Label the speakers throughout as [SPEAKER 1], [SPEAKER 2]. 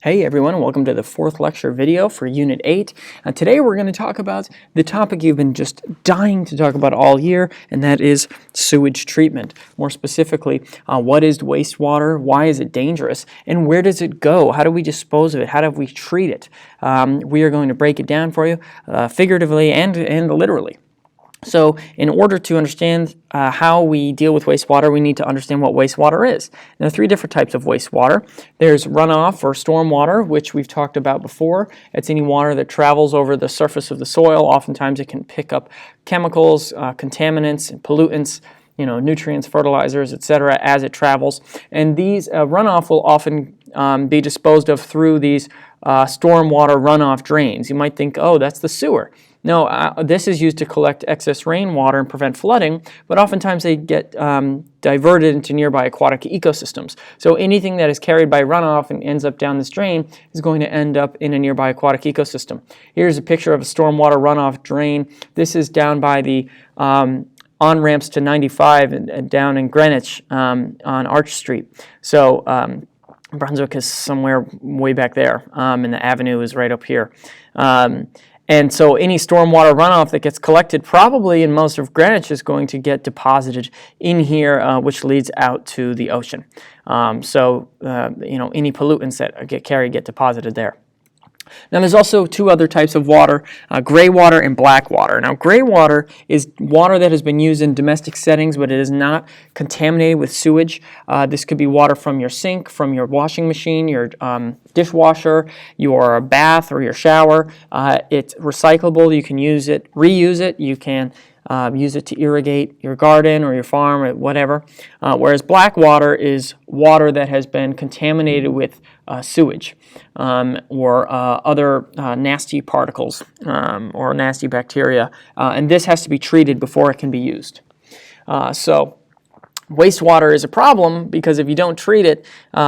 [SPEAKER 1] Hey everyone, welcome to the fourth lecture video for Unit 8. Today we're going to talk about the topic you've been just dying to talk about all year, and that is sewage treatment. More specifically, what is wastewater, why is it dangerous, and where does it go? How do we dispose of it? How do we treat it? We are going to break it down for you figuratively and literally. So in order to understand how we deal with wastewater, we need to understand what wastewater is. There are three different types of wastewater. There's runoff or storm water, which we've talked about before. It's any water that travels over the surface of the soil. Oftentimes it can pick up chemicals, contaminants, and pollutants, nutrients, fertilizers, etc. as it travels. And these runoff will often be disposed of through these stormwater runoff drains. You might think, oh, that's the sewer. No, this is used to collect excess rainwater and prevent flooding, but oftentimes they get diverted into nearby aquatic ecosystems. So anything that is carried by runoff and ends up down this drain is going to end up in a nearby aquatic ecosystem. Here's a picture of a stormwater runoff drain. This is down by the on-ramps to 95 and down in Greenwich on Arch Street. So Brunswick is somewhere way back there, and the avenue is right up here. And so any stormwater runoff that gets collected probably in most of Greenwich is going to get deposited in here, which leads out to the ocean. Any pollutants that get carried get deposited there. Now there's also two other types of water, gray water and black water. Now gray water is water that has been used in domestic settings, but it is not contaminated with sewage. This could be water from your sink, from your washing machine, your dishwasher, your bath, or your shower. It's recyclable. You can use it, reuse it. You can use it to irrigate your garden or your farm or whatever. Whereas black water is water that has been contaminated with sewage or other nasty particles or nasty bacteria. And this has to be treated before it can be used. Wastewater is a problem because if you don't treat it,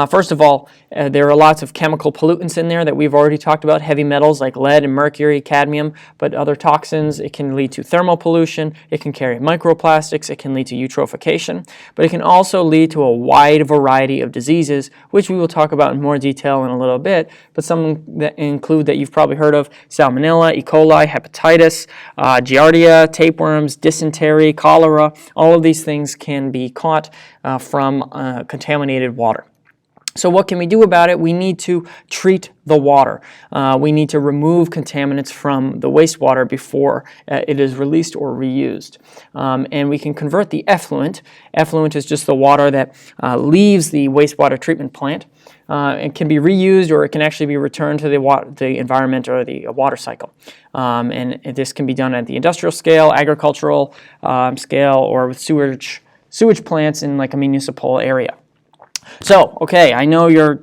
[SPEAKER 1] first of all, there are lots of chemical pollutants in there that we've already talked about, heavy metals like lead and mercury, cadmium, but other toxins. It can lead to thermal pollution, it can carry microplastics, it can lead to eutrophication, but it can also lead to a wide variety of diseases, which we will talk about in more detail in a little bit, but some that include that you've probably heard of: salmonella, E. coli, hepatitis, giardia, tapeworms, dysentery, cholera. All of these things can be caught from contaminated water. So what can we do about it? We need to treat the water. We need to remove contaminants from the wastewater before it is released or reused. And we can convert the effluent. Effluent is just the water that leaves the wastewater treatment plant. It can be reused, or it can actually be returned to the environment or the water cycle. And this can be done at the industrial scale, agricultural scale, or with sewage plants in like a municipal area. So, okay, I know you're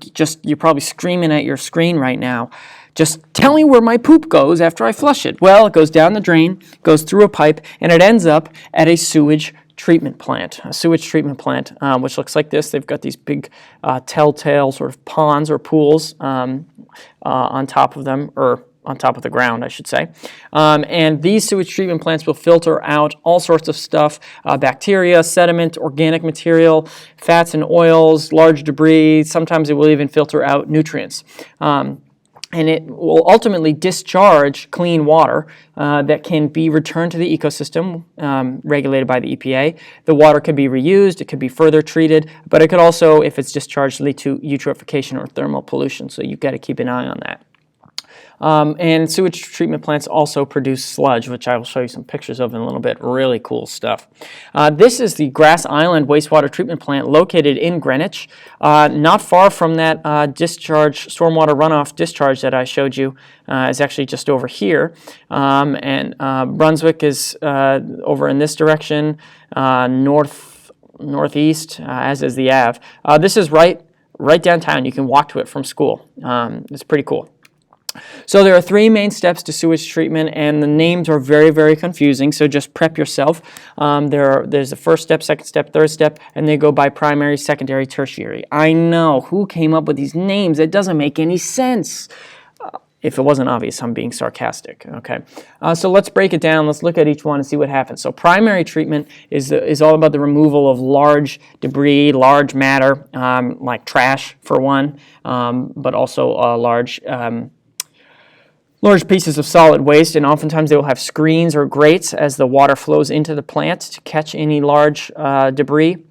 [SPEAKER 1] probably screaming at your screen right now. Just tell me where my poop goes after I flush it. Well, it goes down the drain, goes through a pipe, and it ends up at a sewage treatment plant, which looks like this. They've got these big telltale sort of ponds or pools on top of them, or on top of the ground, I should say. And these sewage treatment plants will filter out all sorts of stuff, bacteria, sediment, organic material, fats and oils, large debris. Sometimes it will even filter out nutrients. And it will ultimately discharge clean water that can be returned to the ecosystem, regulated by the EPA. The water could be reused, it could be further treated, but it could also, if it's discharged, lead to eutrophication or thermal pollution, so you've got to keep an eye on that. And sewage treatment plants also produce sludge, which I will show you some pictures of in a little bit. Really cool stuff. This is the Grass Island wastewater treatment plant located in Greenwich, not far from that stormwater runoff discharge that I showed you. Is actually just over here. And Brunswick is over in this direction, northeast, as is the Ave. This is right downtown. You can walk to it from school. It's pretty cool. So there are three main steps to sewage treatment, and the names are very, very confusing, so just prep yourself. There's the first step, second step, third step, and they go by primary, secondary, tertiary. I know, who came up with these names? It doesn't make any sense. If it wasn't obvious, I'm being sarcastic. Okay, so let's break it down. Let's look at each one and see what happens. So primary treatment is all about the removal of large debris, large matter, like trash for one, but also large pieces of solid waste, and oftentimes they will have screens or grates as the water flows into the plant to catch any large debris.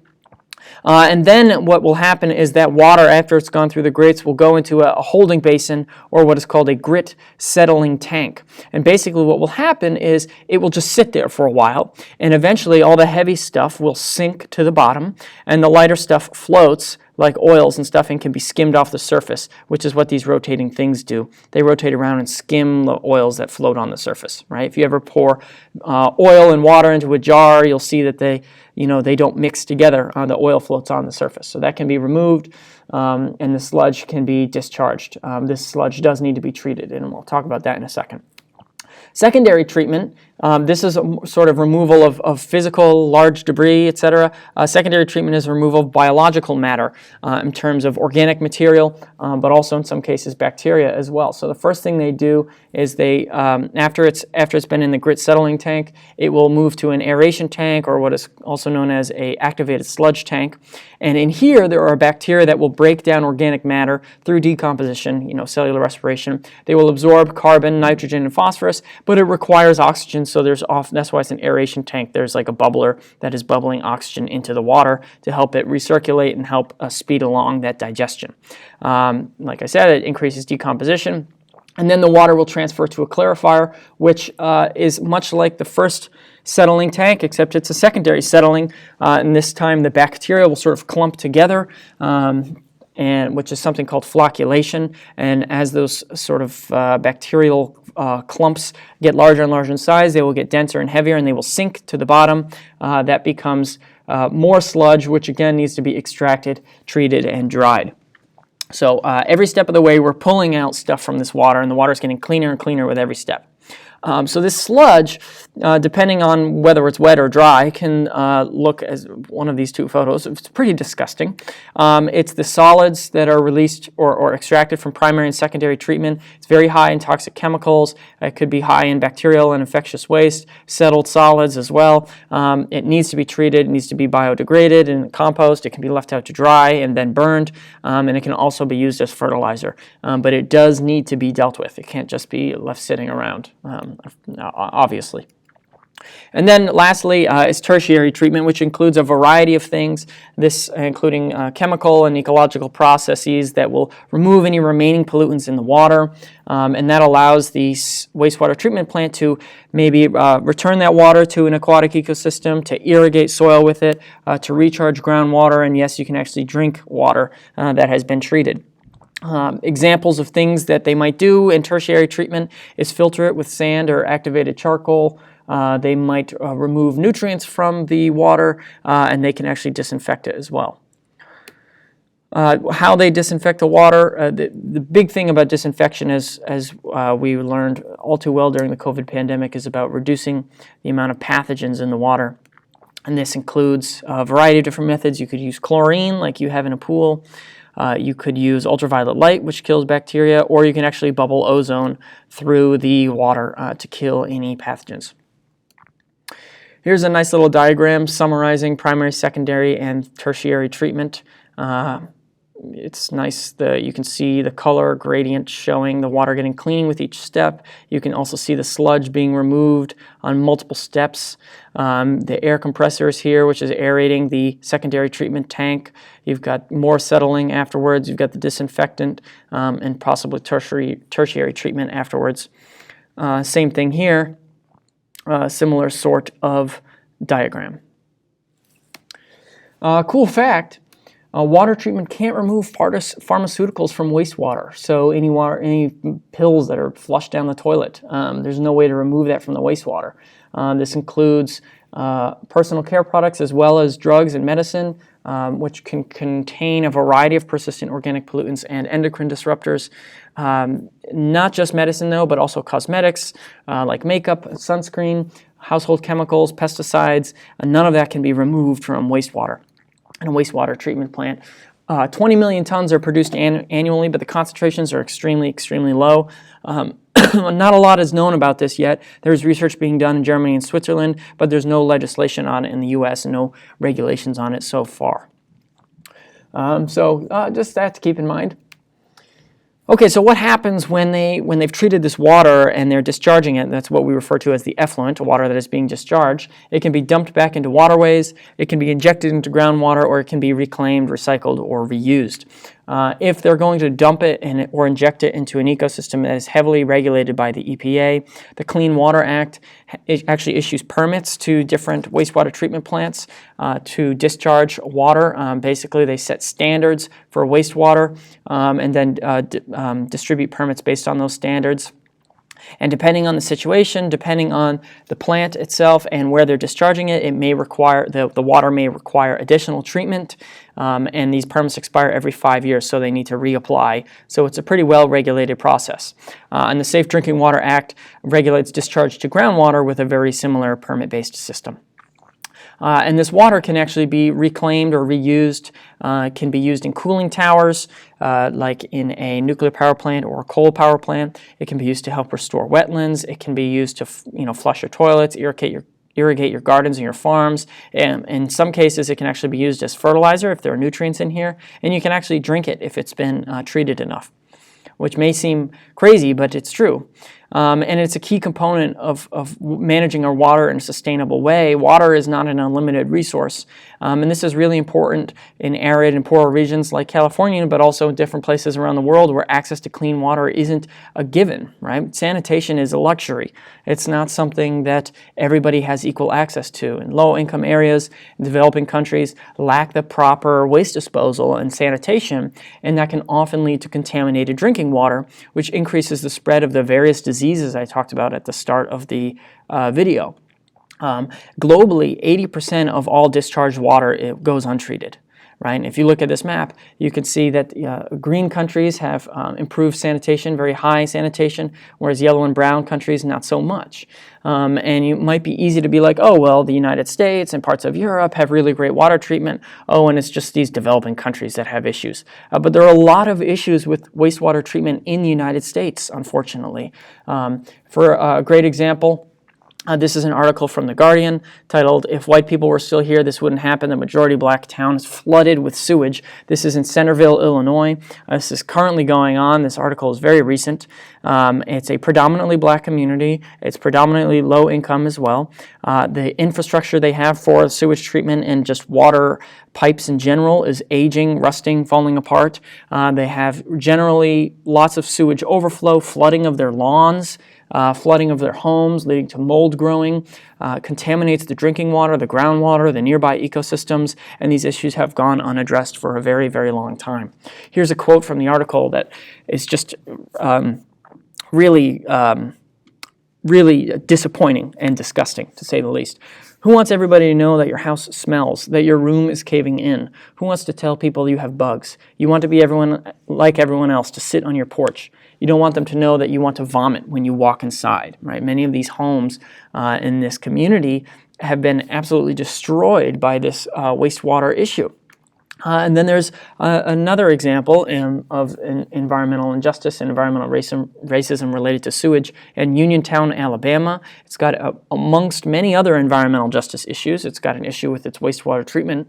[SPEAKER 1] And then what will happen is that water, after it's gone through the grates, will go into a holding basin, or what is called a grit settling tank. And basically what will happen is it will just sit there for a while, and eventually all the heavy stuff will sink to the bottom, and the lighter stuff floats, like oils and stuff, and can be skimmed off the surface, which is what these rotating things do. They rotate around and skim the oils that float on the surface, right? If you ever pour oil and water into a jar, you'll see that they don't mix together. The oil floats on the surface. So that can be removed, and the sludge can be discharged. This sludge does need to be treated, and we'll talk about that in a second. Secondary treatment, this is a sort of removal of physical, large debris, etc. Secondary treatment is removal of biological matter in terms of organic material, but also in some cases bacteria as well. So the first thing they do is they, after it's been in the grit settling tank, it will move to an aeration tank, or what is also known as a activated sludge tank. And in here, there are bacteria that will break down organic matter through decomposition, cellular respiration. They will absorb carbon, nitrogen, and phosphorus, but it requires oxygen, so that's why it's an aeration tank. There's like a bubbler that is bubbling oxygen into the water to help it recirculate and help speed along that digestion. Like I said, it increases decomposition, and then the water will transfer to a clarifier, which is much like the first settling tank, except it's a secondary settling, and this time the bacteria will sort of clump together, and which is something called flocculation. And as those sort of bacterial clumps get larger and larger in size, they will get denser and heavier, and they will sink to the bottom. That becomes more sludge, which again needs to be extracted, treated, and dried. So every step of the way, we're pulling out stuff from this water, and the water is getting cleaner and cleaner with every step. So this sludge, depending on whether it's wet or dry, can look as one of these two photos. It's pretty disgusting. It's the solids that are released or extracted from primary and secondary treatment. It's very high in toxic chemicals. It could be high in bacterial and infectious waste, settled solids as well. It needs to be treated. It needs to be biodegraded in compost. It can be left out to dry and then burned, and it can also be used as fertilizer. But it does need to be dealt with. It can't just be left sitting around. Obviously. And then lastly is tertiary treatment, which includes a variety of things, this including chemical and ecological processes that will remove any remaining pollutants in the water, and that allows the wastewater treatment plant to maybe return that water to an aquatic ecosystem, to irrigate soil with it, to recharge groundwater, and yes, you can actually drink water that has been treated. Examples of things that they might do in tertiary treatment is filter it with sand or activated charcoal. They might remove nutrients from the water, and they can actually disinfect it as well. How they disinfect the water, the big thing about disinfection, as we learned all too well during the COVID pandemic, is about reducing the amount of pathogens in the water. And this includes a variety of different methods. You could use chlorine like you have in a pool. You could use ultraviolet light, which kills bacteria, or you can actually bubble ozone through the water to kill any pathogens. Here's a nice little diagram summarizing primary, secondary, and tertiary treatment. It's nice that you can see the color gradient showing the water getting clean with each step. You can also see the sludge being removed on multiple steps. The air compressor is here, which is aerating the secondary treatment tank. You've got more settling afterwards. You've got the disinfectant and possibly tertiary treatment afterwards. Same thing here, similar sort of diagram. Cool fact. Water treatment can't remove pharmaceuticals from wastewater. So any pills that are flushed down the toilet, there's no way to remove that from the wastewater. This includes personal care products as well as drugs and medicine, which can contain a variety of persistent organic pollutants and endocrine disruptors. Not just medicine though, but also cosmetics like makeup, sunscreen, household chemicals, pesticides. None of that can be removed from wastewater. In a wastewater treatment plant, 20 million tons are produced annually, but the concentrations are extremely, extremely low. Not a lot is known about this yet. There's research being done in Germany and Switzerland, but there's no legislation on it in the U.S. and no regulations on it so far. Just that to keep in mind. Okay, so what happens when they've treated this water and they're discharging it? That's what we refer to as the effluent, water that is being discharged. It can be dumped back into waterways, it can be injected into groundwater, or it can be reclaimed, recycled, or reused. If they're going to dump it or inject it into an ecosystem that is heavily regulated by the EPA, the Clean Water Act actually issues permits to different wastewater treatment plants to discharge water. Basically, they set standards for wastewater and then distribute permits based on those standards. And depending on the situation, depending on the plant itself and where they're discharging it, it may require the water may require additional treatment, and these permits expire every 5 years, so they need to reapply. So it's a pretty well-regulated process. And the Safe Drinking Water Act regulates discharge to groundwater with a very similar permit-based system. And this water can actually be reclaimed or reused. It can be used in cooling towers, like in a nuclear power plant or a coal power plant. It can be used to help restore wetlands. It can be used to flush your toilets, irrigate your gardens and your farms. And in some cases, it can actually be used as fertilizer if there are nutrients in here. And you can actually drink it if it's been treated enough, which may seem crazy, but it's true. And it's a key component of managing our water in a sustainable way. Water is not an unlimited resource, and this is really important in arid and poor regions like California, but also in different places around the world where access to clean water isn't a given, right? Sanitation is a luxury. It's not something that everybody has equal access to. In low-income areas, developing countries lack the proper waste disposal and sanitation, and that can often lead to contaminated drinking water, which increases the spread of the various diseases I talked about at the start of the video. Globally, 80% of all discharged water goes untreated. Right? And if you look at this map, you can see that green countries have improved sanitation, very high sanitation, whereas yellow and brown countries, not so much. And it might be easy to be like, oh, well, the United States and parts of Europe have really great water treatment. Oh, and it's just these developing countries that have issues. But there are a lot of issues with wastewater treatment in the United States, unfortunately. For a great example, this is an article from The Guardian titled, "If White People Were Still Here, This Wouldn't Happen. The Majority Black Town is Flooded with Sewage." This is in Centerville, Illinois. This is currently going on. This article is very recent. It's a predominantly black community. It's predominantly low income as well. The infrastructure they have for sewage treatment and just water pipes in general is aging, rusting, falling apart. They have generally lots of sewage overflow, flooding of their lawns, flooding of their homes, leading to mold growing, contaminates the drinking water, the groundwater, the nearby ecosystems, and these issues have gone unaddressed for a very, very long time. Here's a quote from the article that is just really disappointing and disgusting, to say the least. Who wants everybody to know that your house smells, that your room is caving in? Who wants to tell people you have bugs? You want to be like everyone else, to sit on your porch. You don't want them to know that you want to vomit when you walk inside, right? Many of these homes in this community have been absolutely destroyed by this wastewater issue. And then there's another example of environmental injustice and environmental racism related to sewage in Uniontown, Alabama. It's got, amongst many other environmental justice issues, it's got an issue with its wastewater treatment.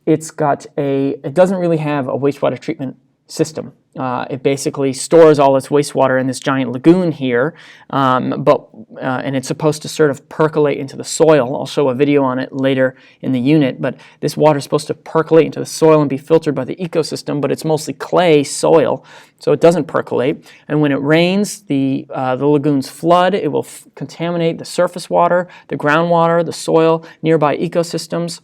[SPEAKER 1] It doesn't really have a wastewater treatment system. It basically stores all its wastewater in this giant lagoon here, and it's supposed to sort of percolate into the soil. I'll show a video on it later in the unit, but this water is supposed to percolate into the soil and be filtered by the ecosystem, but it's mostly clay soil, so it doesn't percolate. And when it rains, the lagoons flood. It will contaminate the surface water, the groundwater, the soil, nearby ecosystems.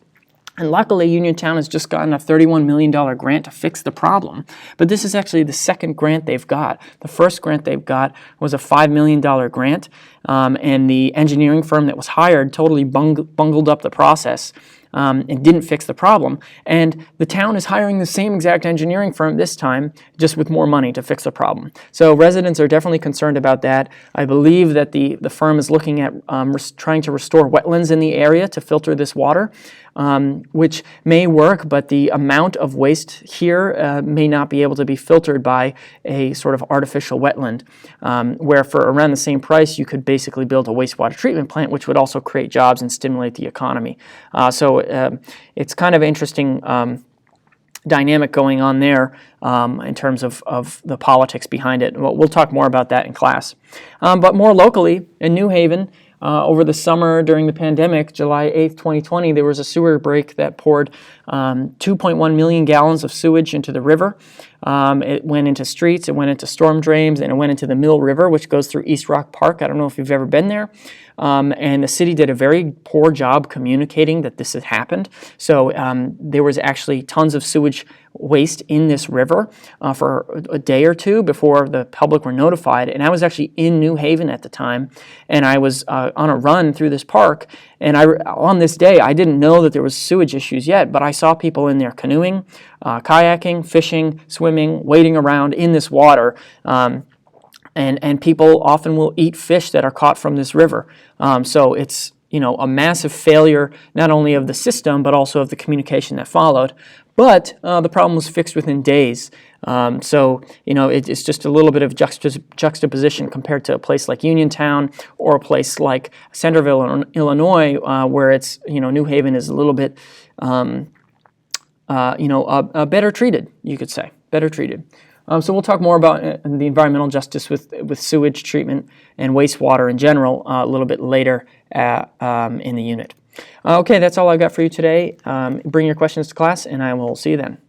[SPEAKER 1] And luckily, Uniontown has just gotten a $31 million grant to fix the problem. But this is actually the second grant they've got. The first grant they've got was a $5 million grant, and the engineering firm that was hired totally bungled up the process. and didn't fix the problem. And the town is hiring the same exact engineering firm this time, just with more money to fix the problem. So residents are definitely concerned about that. I believe that the firm is looking at trying to restore wetlands in the area to filter this water, which may work, but the amount of waste here may not be able to be filtered by a sort of artificial wetland, where for around the same price you could basically build a wastewater treatment plant, which would also create jobs and stimulate the economy. So it's kind of interesting dynamic going on there in terms of the politics behind it. We'll talk more about that in class. But more locally, in New Haven, over the summer during the pandemic, July 8th, 2020, there was a sewer break that poured 2.1 million gallons of sewage into the river. It went into streets, it went into storm drains, and it went into the Mill River, which goes through East Rock Park. I don't know if you've ever been there. And the city did a very poor job communicating that this had happened. So there was actually tons of sewage waste in this river for a day or two before the public were notified. And I was actually in New Haven at the time, and I was on a run through this park. And on this day, I didn't know that there was sewage issues yet, but I saw people in there canoeing, kayaking, fishing, swimming, wading around in this water. And people often will eat fish that are caught from this river. So it's a massive failure not only of the system but also of the communication that followed. But the problem was fixed within days. So it's just a little bit of juxtaposition compared to a place like Uniontown or a place like Centerville, Illinois, where it's New Haven is a little bit better treated, you could say, better treated. So we'll talk more about the environmental justice with sewage treatment and wastewater in general a little bit later in the unit. Okay, that's all I've got for you today. Bring your questions to class, and I will see you then.